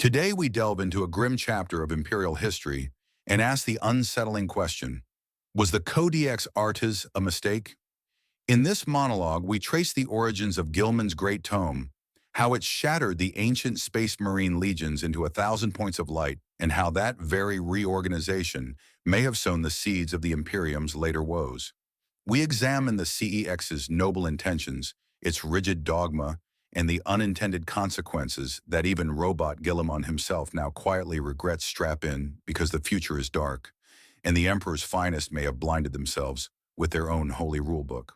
Today we delve into a grim chapter of Imperial history and ask the unsettling question, was the Codex Astartes a mistake? In this monologue, we trace the origins of Guilliman's great tome, how it shattered the ancient Space Marine legions into 1,000 points of light, and how that very reorganization may have sown the seeds of the Imperium's later woes. We examine the CEX's noble intentions, its rigid dogma, and the unintended consequences that even Roboute Guilliman himself now quietly regrets strap in because the future is dark, and the Emperor's finest may have blinded themselves with their own holy rulebook.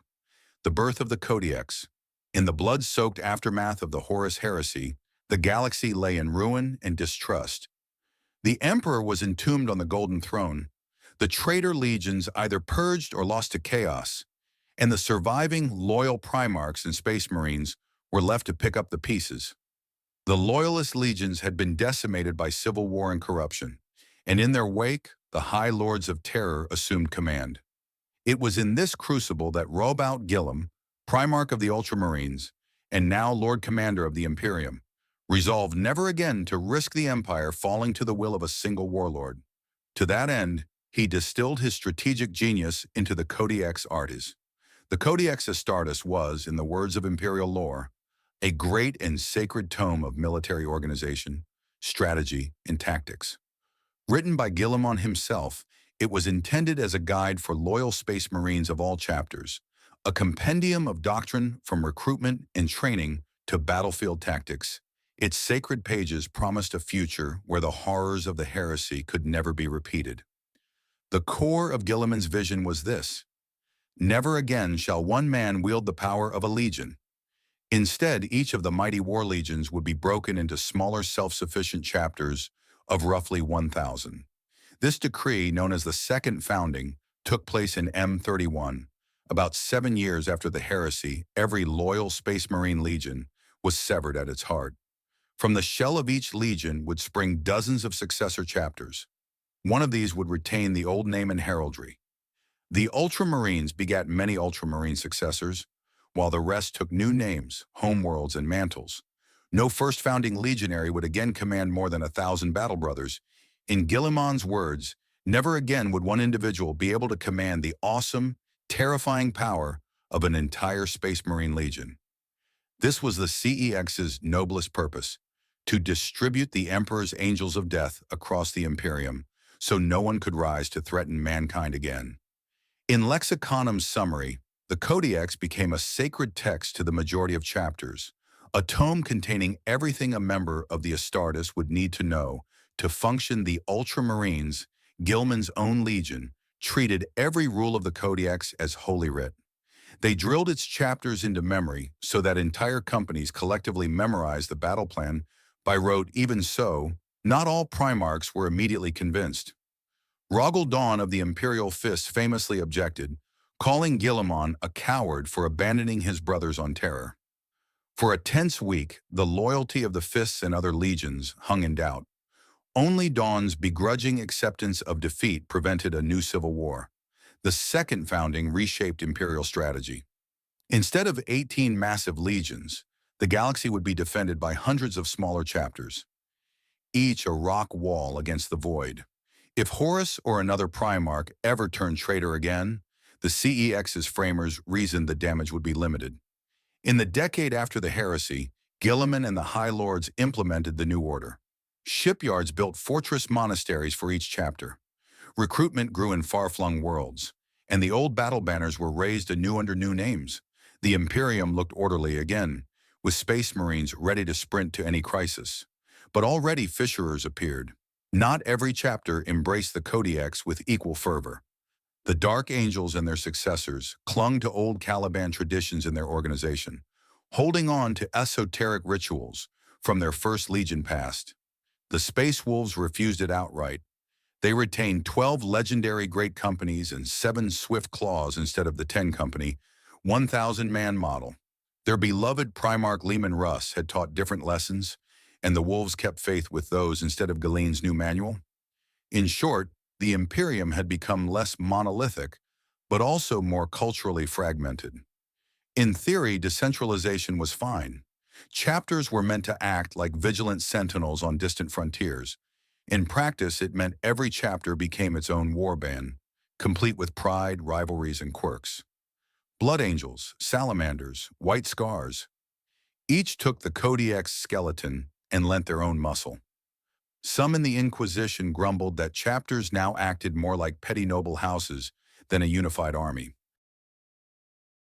The birth of the Codex. In the blood-soaked aftermath of the Horus Heresy, the galaxy lay in ruin and distrust. The Emperor was entombed on the Golden Throne. The traitor legions either purged or lost to chaos, and the surviving loyal Primarchs and Space Marines were left to pick up the pieces. The Loyalist legions had been decimated by civil war and corruption, and in their wake, the High Lords of Terror assumed command. It was in this crucible that Roboute Guilliman, Primarch of the Ultramarines, and now Lord Commander of the Imperium, resolved never again to risk the Empire falling to the will of a single warlord. To that end, he distilled his strategic genius into the Codex Astartes. The Codex Astartes was, in the words of Imperial lore, a great and sacred tome of military organization, strategy, and tactics. Written by Guilliman himself, it was intended as a guide for loyal Space Marines of all chapters, a compendium of doctrine from recruitment and training to battlefield tactics. Its sacred pages promised a future where the horrors of the heresy could never be repeated. The core of Guilliman's vision was this: never again shall one man wield the power of a legion. Instead, each of the mighty war legions would be broken into smaller self-sufficient chapters of roughly 1,000. This decree, known as the Second Founding, took place in M31. About 7 years after the heresy, every loyal Space Marine legion was severed at its heart. From the shell of each legion would spring dozens of successor chapters. One of these would retain the old name and heraldry. The Ultramarines begat many Ultramarine successors, while the rest took new names, homeworlds, and mantles. No first founding legionary would again command more than 1,000 battle brothers. In Guilliman's words, never again would one individual be able to command the awesome, terrifying power of an entire Space Marine legion. This was the CEX's noblest purpose: to distribute the Emperor's angels of death across the Imperium, so no one could rise to threaten mankind again. In Lexiconum's summary, the Codex became a sacred text to the majority of chapters, a tome containing everything a member of the Astartes would need to know to function. The Ultramarines, Guilliman's own legion, treated every rule of the Codex as holy writ. They drilled its chapters into memory so that entire companies collectively memorized the battle plan by rote. Even so, not all Primarchs were immediately convinced. Dawn of the Imperial Fists famously objected, calling Guilliman a coward for abandoning his brothers on Terror. For a tense week, the loyalty of the Fists and other legions hung in doubt. Only Dawn's begrudging acceptance of defeat prevented a new civil war. The Second Founding reshaped Imperial strategy. Instead of 18 massive legions, the galaxy would be defended by hundreds of smaller chapters, each a rock wall against the void. If Horus or another Primarch ever turned traitor again, the CEX's framers reasoned the damage would be limited. In the decade after the heresy, Guilliman and the High Lords implemented the new order. Shipyards built fortress monasteries for each chapter. Recruitment grew in far-flung worlds, and the old battle banners were raised anew under new names. The Imperium looked orderly again, with Space Marines ready to sprint to any crisis. But already fissurers appeared. Not every chapter embraced the Codex with equal fervor. The Dark Angels and their successors clung to old Caliban traditions in their organization, holding on to esoteric rituals from their first legion past. The Space Wolves refused it outright. They retained 12 legendary great companies and 7 swift claws instead of the 10-company, 1,000-man model. Their beloved Primarch Leman Russ had taught different lessons, and the Wolves kept faith with those instead of Galen's new manual. In short, the Imperium had become less monolithic, but also more culturally fragmented. In theory, decentralization was fine. Chapters were meant to act like vigilant sentinels on distant frontiers. In practice, it meant every chapter became its own warband, complete with pride, rivalries, and quirks. Blood angels, salamanders, white scars, each took the Codex skeleton and lent their own muscle. Some in the Inquisition grumbled that chapters now acted more like petty noble houses than a unified army.